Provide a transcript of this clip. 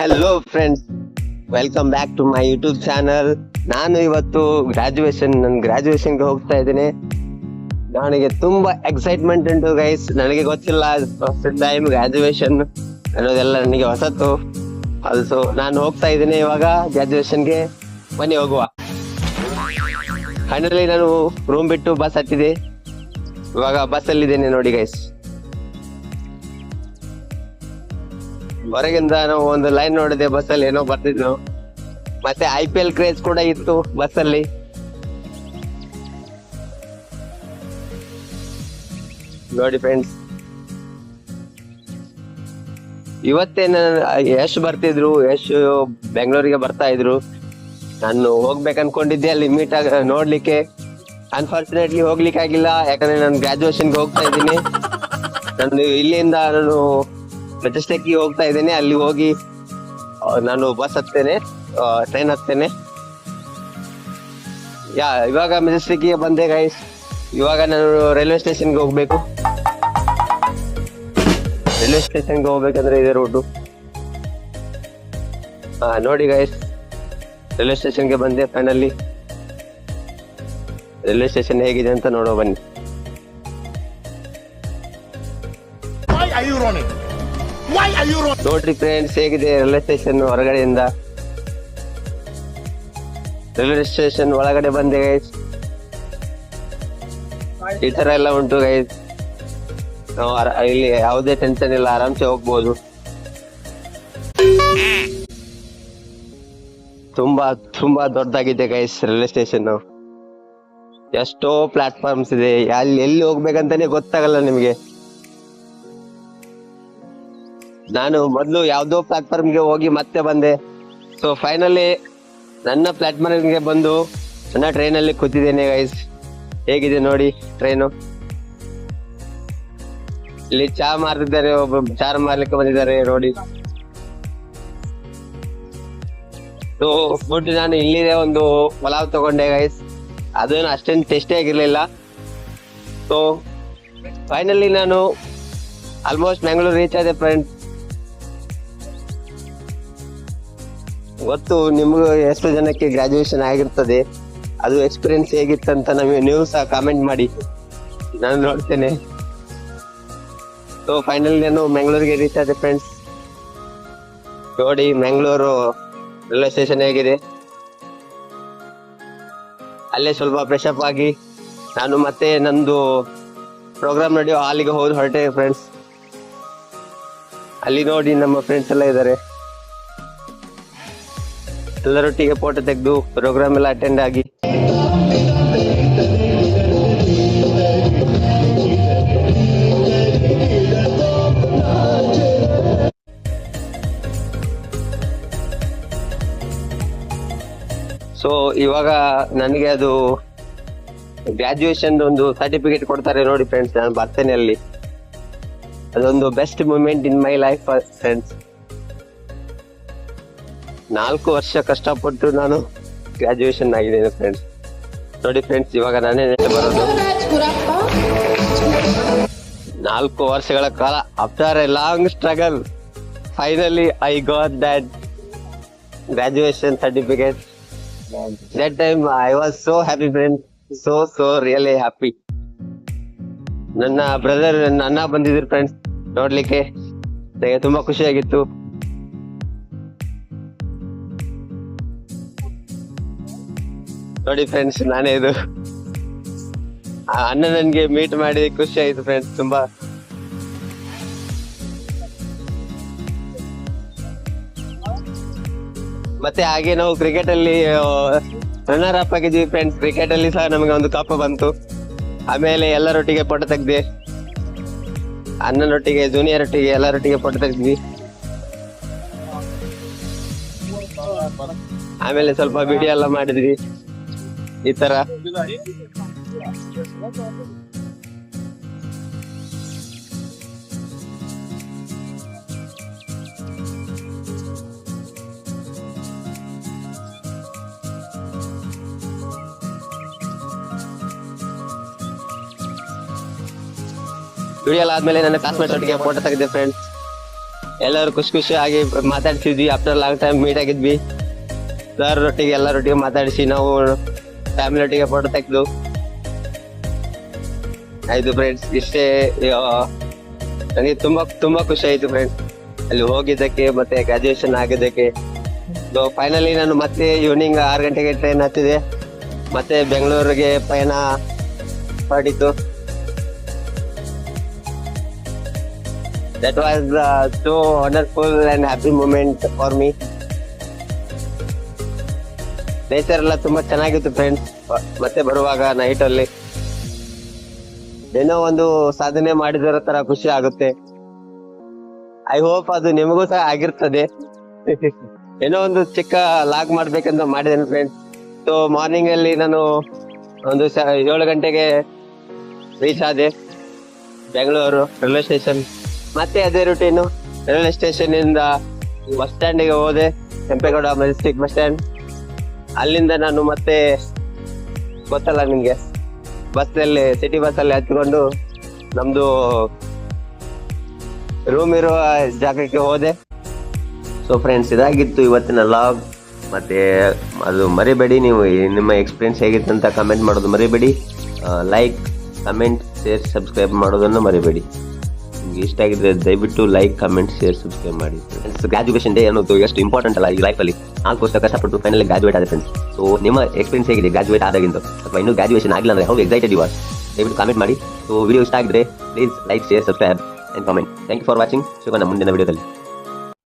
Hello friends, welcome back to my YouTube channel. ನಾನು ಇವತ್ತು ನನ್ನ ಗ್ರಾಜುಯೇಷನ್ಗೆ ಹೋಗ್ತಾ ಇದ್ದೀನಿ. ನನಗೆ ತುಂಬಾ ಎಕ್ಸೈಟ್ಮೆಂಟ್ ಉಂಟು ಗೈಸ್. ನನಗೆ ಗೊತ್ತಿಲ್ಲ, ಫಸ್ಟ್ ಟೈಮ್ ಗ್ರಾಜುಯೇಷನ್ ಅನ್ನೋದೆಲ್ಲ ನನಗೆ ಹೊಸತು. ಆಲ್ಸೋ ನಾನು ಹೋಗ್ತಾ ಇದ್ದೀನಿ ಇವಾಗ ಗ್ರಾಜುಯೇಷನ್ಗೆ. ಬನ್ನಿ ಹೋಗುವ. ಫೈನಲಿ ನಾನು ರೂಮ್ ಬಿಟ್ಟು ಬಸ್ ಹತ್ತಿದೆ. ಇವಾಗ ಬಸ್ಸಲ್ಲಿದ್ದೇನೆ ನೋಡಿ ಗೈಸ್. ಹೊರಗಿಂದ ನಾವು ಒಂದು ಲೈನ್ ನೋಡಿದೆ, ಬಸ್ಸಲ್ಲಿ ಏನೋ ಬರ್ತಿದ್ರು. ಮತ್ತೆ IPL ಕ್ರೇಜ್ ಕೂಡ ಇತ್ತು ಬಸ್ಸಲ್ಲಿ. ನೋಡಿ ಫ್ರೆಂಡ್ಸ್, ಇವತ್ತೇನ ಯಶ್ ಬರ್ತಿದ್ರು. ಯಶ್ ಬೆಂಗಳೂರಿಗೆ ಬರ್ತಾ ಇದ್ರು. ನಾನು ಹೋಗ್ಬೇಕು ಅನ್ಕೊಂಡಿದ್ದೆ ಅಲ್ಲಿ ಮೀಟ್ ನೋಡ್ಲಿಕ್ಕೆ. ಅನ್ಫಾರ್ಚುನೇಟ್ಲಿ ಹೋಗ್ಲಿಕ್ಕೆ ಆಗಿಲ್ಲ, ಯಾಕಂದ್ರೆ ನಾನು ಗ್ರಾಜುಯೇಷನ್ಗೆ ಹೋಗ್ತಾ ಇದ್ದೀನಿ. ಇಲ್ಲಿಂದ ನಾನು ಮೆಜೆಸ್ಟಿಕ್ಗೆ ಹೋಗ್ತಾ ಇದ್ದೇನೆ. ಅಲ್ಲಿ ಹೋಗಿ ನಾನು ಬಸ್ ಹತ್ತೇನೆ, ಟ್ರೈನ್ ಹತ್ತೇನೆ. ಇವಾಗ ಮೆಜೆಸ್ಟಿಕ್ಗೆ ಬಂದೆ ಗೈಸ್. ಇವಾಗ ನಾನು ರೈಲ್ವೆ ಸ್ಟೇಷನ್ಗೆ ಹೋಗ್ಬೇಕು. ರೈಲ್ವೆ ಸ್ಟೇಷನ್ಗೆ ಹೋಗ್ಬೇಕಂದ್ರೆ ಇದೆ ರೋಡು. ನೋಡಿ ಗೈಸ್, ರೈಲ್ವೆ ಸ್ಟೇಷನ್ಗೆ ಬಂದೆ ಫೈನಲಿ. ರೈಲ್ವೆ ಸ್ಟೇಷನ್ ಹೇಗಿದೆ ಅಂತ ನೋಡೋ ಬನ್ನಿ. ನೋಡ್ರಿ ಫ್ರೆಂಡ್ಸ್, ಹೇಗಿದೆ ರೈಲ್ವೆ ಸ್ಟೇಷನ್ ಹೊರಗಡೆಯಿಂದ. ರೈಲ್ವೆ ಸ್ಟೇಷನ್ ಒಳಗಡೆ ಬಂದೆ ಗೈಸ್. ಈ ತರ ಎಲ್ಲ ಉಂಟು ಗೈಸ್. ಇಲ್ಲಿ ಯಾವುದೇ ಟೆನ್ಷನ್ ಇಲ್ಲ, ಆರಾಮ್ಸೆ ಹೋಗ್ಬೋದು. ತುಂಬಾ ತುಂಬಾ ದೊಡ್ಡದಾಗಿದೆ ಗೈಸ್ ರೈಲ್ವೆ ಸ್ಟೇಷನ್. ಎಷ್ಟೋ ಪ್ಲಾಟ್ಫಾರ್ಮ್ಸ್ ಇದೆ. ಎಲ್ಲಿ ಹೋಗ್ಬೇಕಂತಾನೆ ಗೊತ್ತಾಗಲ್ಲ ನಿಮ್ಗೆ. ನಾನು ಮೊದಲು ಯಾವ್ದೋ ಪ್ಲಾಟ್ಫಾರ್ಮ್ಗೆ ಹೋಗಿ ಮತ್ತೆ ಬಂದೆ. ಸೊ ಫೈನಲಿ ನನ್ನ ಪ್ಲಾಟ್ಫಾರ್ಮ್ಗೆ ಬಂದು ನನ್ನ ಟ್ರೈನಲ್ಲಿ ಕೂತಿದ್ದೇನೆ ಗೈಸ್. ಹೇಗಿದೆ ನೋಡಿ ಟ್ರೈನು. ಇಲ್ಲಿ ಚಾ ಮಾರ್ತಿದ್ದಾರೆ, ಒಬ್ಬ ಚಾ ಮಾರ್ಲಿಕ್ಕೆ ಬಂದಿದ್ದಾರೆ ನೋಡಿ. ಸೊ ಫುಡ್ ನಾನು ಇಲ್ಲಿದೆ ಒಂದು ಪಲಾವ್ ತಗೊಂಡೆ ಗೈಸ್. ಅದೇನು ಅಷ್ಟೇನು ಟೇಸ್ಟಿ ಆಗಿರ್ಲಿಲ್ಲ. ಸೊ ಫೈನಲಿ ನಾನು ಆಲ್ಮೋಸ್ಟ್ ಬೆಂಗಳೂರು ರೀಚ್ ಆದೆ ಫ್ರೆಂಡ್ಸ್. ಗೊತ್ತು ನಿಮ್ಗೂ ಎಷ್ಟು ಜನಕ್ಕೆ ಗ್ರಾಜುಯೇಷನ್ ಆಗಿರ್ತದೆ, ಅದು ಎಕ್ಸ್ಪೀರಿಯನ್ಸ್ ಹೇಗಿತ್ತಂತ ನೀವು ಸಹ ಕಾಮೆಂಟ್ ಮಾಡಿ, ನಾನು ನೋಡ್ತೇನೆ. ಸೊ ಫೈನಲಿ ನಾನು ಬೆಂಗಳೂರಿಗೆ ರೀಚ್ ಆದೆ ಫ್ರೆಂಡ್ಸ್. ನೋಡಿ ಬೆಂಗಳೂರು ರೈಲ್ವೆ ಸ್ಟೇಷನ್ ಹೇಗಿದೆ. ಅಲ್ಲೇ ಸ್ವಲ್ಪ ಫ್ರೆಶ್ ಅಪ್ ಆಗಿ ನಾನು ಮತ್ತೆ ನಂದು ಪ್ರೋಗ್ರಾಮ್ ನಡೆಯೋ ಹಾಲಿಗೆ ಹೊರಟೆ ಫ್ರೆಂಡ್ಸ್. ಅಲ್ಲಿ ನೋಡಿ ನಮ್ಮ ಫ್ರೆಂಡ್ಸ್ ಎಲ್ಲ ಇದ್ದಾರೆ. ಎಲ್ಲರೊಟ್ಟಿಗೆ ಫೋಟೋ ತೆಗೆದು ಪ್ರೋಗ್ರಾಮ್ ಎಲ್ಲ ಅಟೆಂಡ್ ಆಗಿ ಸೊ ಇವಾಗ ನನಗೆ ಅದು ಗ್ರಾಜುಯೇಷನ್ ಒಂದು ಸರ್ಟಿಫಿಕೇಟ್ ಕೊಡ್ತಾರೆ ನೋಡಿ ಫ್ರೆಂಡ್ಸ್. ನಾನು ಬರ್ತೇನೆ ಅಲ್ಲಿ. ಅದೊಂದು best moment in my life friends. 4 ವರ್ಷ ಕಷ್ಟಪಟ್ಟು ನಾನು ಗ್ರಾಜುಯೇಷನ್ ಆಗಿದ್ದೇನೆ ಫ್ರೆಂಡ್ಸ್. ನೋಡಿ ಫ್ರೆಂಡ್ಸ್, ಇವಾಗ ನಾನೇ ಬರೋದು. 4 ವರ್ಷಗಳ ಕಾಲ, after A long struggle, finally I got that graduation certificate. That time I was so happy friend, so really happy. ನನ್ನ ಬ್ರದರ್, ನನ್ನ ಅಣ್ಣ ಬಂದಿದ್ರು ಫ್ರೆಂಡ್ಸ್ ನೋಡ್ಲಿಕ್ಕೆ. ನನಗೆ ತುಂಬಾ ಖುಷಿಯಾಗಿತ್ತು. ನೋಡಿ ಫ್ರೆಂಡ್ಸ್, ನಾನೇ ಇದು. ಅಣ್ಣ ನನ್ಗೆ ಮೀಟ್ ಮಾಡಿ ಖುಷಿ ಆಯ್ತು ಫ್ರೆಂಡ್ಸ್ ತುಂಬಾ. ಮತ್ತೆ ಹಾಗೆ ನಾವು ಕ್ರಿಕೆಟ್ ಅಲ್ಲಿ ರನ್ನರ್ ಅಪ್ ಆಗಿದ್ವಿ ಫ್ರೆಂಡ್ಸ್. ಕ್ರಿಕೆಟ್ ಅಲ್ಲಿ ಸಹ ನಮಗೆ ಒಂದು ಕಪ್ ಬಂತು. ಆಮೇಲೆ ಎಲ್ಲರೊಟ್ಟಿಗೆ ಫೋಟೋ ತೆಗ್ದ್ವಿ, ಅಣ್ಣನೊಟ್ಟಿಗೆ, ಜೂನಿಯರ್ ಒಟ್ಟಿಗೆ, ಎಲ್ಲರೊಟ್ಟಿಗೆ ಫೋಟೋ ತೆಗ್ದ್ವಿ. ಆಮೇಲೆ ಸ್ವಲ್ಪ ವಿಡಿಯೋ ಎಲ್ಲ ಮಾಡಿದ್ವಿ ಈ ತರ. ವಿಡಿಯೋ ಆದ್ಮೇಲೆ ನನ್ನ ಕ್ಲಾಸ್ಮೇಟ್ ಒಟ್ಟಿಗೆ ಫೋಟೋ ತೆಗೆದೆ ಫ್ರೆಂಡ್ಸ್. ಎಲ್ಲರೂ ಖುಷಿಯಾಗಿ ಮಾತಾಡ್ತಿದ್ವಿ. ಆಫ್ಟರ್ ಲಾಂಗ್ ಟೈಮ್ ಮೀಟ್ ಆಗಿದ್ವಿ. ಸರ್ ಒಟ್ಟಿಗೆ ಎಲ್ಲರೊಟ್ಟಿಗೆ ಮಾತಾಡಿಸಿ ನಾವು ಫ್ಯಾಮಿಲಿ ಒಟ್ಟಿಗೆ ಫೋಟೋ ತೆಗೆದು ಆಯ್ತು ಫ್ರೆಂಡ್ಸ್. ಇಷ್ಟೇ ನನಗೆ ತುಂಬಾ ಖುಷಿ ಆಯ್ತು ಫ್ರೆಂಡ್ಸ್ ಅಲ್ಲಿ ಹೋಗಿದ್ದಕ್ಕೆ ಮತ್ತೆ ಗ್ರಾಜುಯೇಷನ್ ಆಗಿದ್ದಕ್ಕೆ. ಫೈನಲಿ ನಾನು ಮತ್ತೆ ಈವ್ನಿಂಗ್ 6 ಗಂಟೆಗೆ ಟ್ರೈನ್ ಹತ್ತಿದೆ, ಮತ್ತೆ ಬೆಂಗಳೂರಿಗೆ ಪಯಣ ಹೊರಟಿತು. That was so wonderful and happy moment for me. Nature ಎಲ್ಲ ತುಂಬಾ ಚೆನ್ನಾಗಿತ್ತು ಫ್ರೆಂಡ್ಸ್. ಮತ್ತೆ ಬರುವಾಗ ನೈಟ್ ಅಲ್ಲಿ ಏನೋ ಒಂದು ಸಾಧನೆ ಮಾಡಿದರ ತರ ಖುಷಿ ಆಗುತ್ತೆ. ಐ ಹೋಪ್ ಅದು ನಿಮಗೂ ಸಹ ಆಗಿರ್ತದೆ. ಏನೋ ಒಂದು ಚಿಕ್ಕ ಲಾಗ್ ಮಾಡ್ಬೇಕಂತ ಮಾಡಿದ್ದೇನೆ ಫ್ರೆಂಡ್ಸ್. ಸೊ ಮಾರ್ನಿಂಗ್ ಅಲ್ಲಿ ನಾನು ಒಂದು 7 ಗಂಟೆಗೆ ರೀಚ್ ಆದೆ ಬೆಂಗಳೂರು ರೈಲ್ವೆ ಸ್ಟೇಷನ್. ಮತ್ತೆ ಅದೇ ರೂಟೀನು, ರೈಲ್ವೆ ಸ್ಟೇಷನ್ ಇಂದ ಬಸ್ ಸ್ಟ್ಯಾಂಡಿಗೆ ಹೋದೆ, ಕೆಂಪೇಗೌಡ ಮೆಜೆಸ್ಟಿಕ್ ಬಸ್ ಸ್ಟ್ಯಾಂಡ್. ಅಲ್ಲಿಂದ ನಾನು ಮತ್ತೆ ಗೊತ್ತಲ್ಲ ನಿಮ್ಗೆ, ಬಸ್ಸಲ್ಲಿ ಸಿಟಿ ಬಸ್ಸಲ್ಲಿ ಹತ್ಕೊಂಡು ನಮ್ದು ರೂಮ್ ಇರುವ ಜಾಗಕ್ಕೆ ಹೋದೆ. ಸೊ ಫ್ರೆಂಡ್ಸ್, ಇದಾಗಿತ್ತು ಇವತ್ತಿನ ಲಾಗ್. ಮತ್ತೆ ಅದು ಮರಿಬೇಡಿ, ನೀವು ನಿಮ್ಮ ಎಕ್ಸ್ಪೀರಿಯನ್ಸ್ ಹೇಗಿತ್ತು ಅಂತ ಕಮೆಂಟ್ ಮಾಡೋದು ಮರಿಬೇಡಿ. ಲೈಕ್, ಕಮೆಂಟ್, ಶೇರ್, ಸಬ್ಸ್ಕ್ರೈಬ್ ಮಾಡೋದನ್ನು ಮರಿಬೇಡಿ. ನಿಮ್ಗೆ ಇಷ್ಟ ಆಗಿದ್ರೆ ದಯವಿಟ್ಟು ಲೈಕ್, ಕಮೆಂಟ್, ಶೇರ್, ಸಬ್ಸ್ಕ್ರೈಬ್ ಮಾಡಿ. ಗ್ರಾಜುಯೇಷನ್ ಡೇ ಅನ್ನೋದು ಎಷ್ಟು ಇಂಪಾರ್ಟೆಂಟ್ ಅಲ್ಲ ಈ ಲೈಫಲ್ಲಿ. 4 ವರ್ಷ ಕಷ್ಟಪಟ್ಟು ಫೈನಲಿ ಗ್ರಾಜುಯೇಟ್ ಆದ ಫ್ರೆಂಡ್ಸ್. ಸೊ ನಿಮ್ಮ ಎಕ್ಸ್ಪೀರಿಯನ್ಸ್ ಹೇಗಿದೆ ಗ್ರಾಜುಯೇಟ್ ಆದಾಗಿಂದ, ಅಥವಾ ಇನ್ನೂ ಗ್ರಾಜುಯೇಷನ್ ಆಗಿಲ್ಲ ಅಂದರೆ ಹೌ ಎಕ್ಸೈಟೆಡ್ ಯು ಆರ್, ದಯವಿಟ್ಟು ಕಮೆಂಟ್ ಮಾಡಿ. ಸೊ ವಿಡಿಯೋ ಇಷ್ಟ ಆಗಿದ್ರೆ please like, share, subscribe and comment. Thank you for watching. ಸಿಗೋಣ ಮುಂದಿನ ವಿಡಿಯೋದಲ್ಲಿ.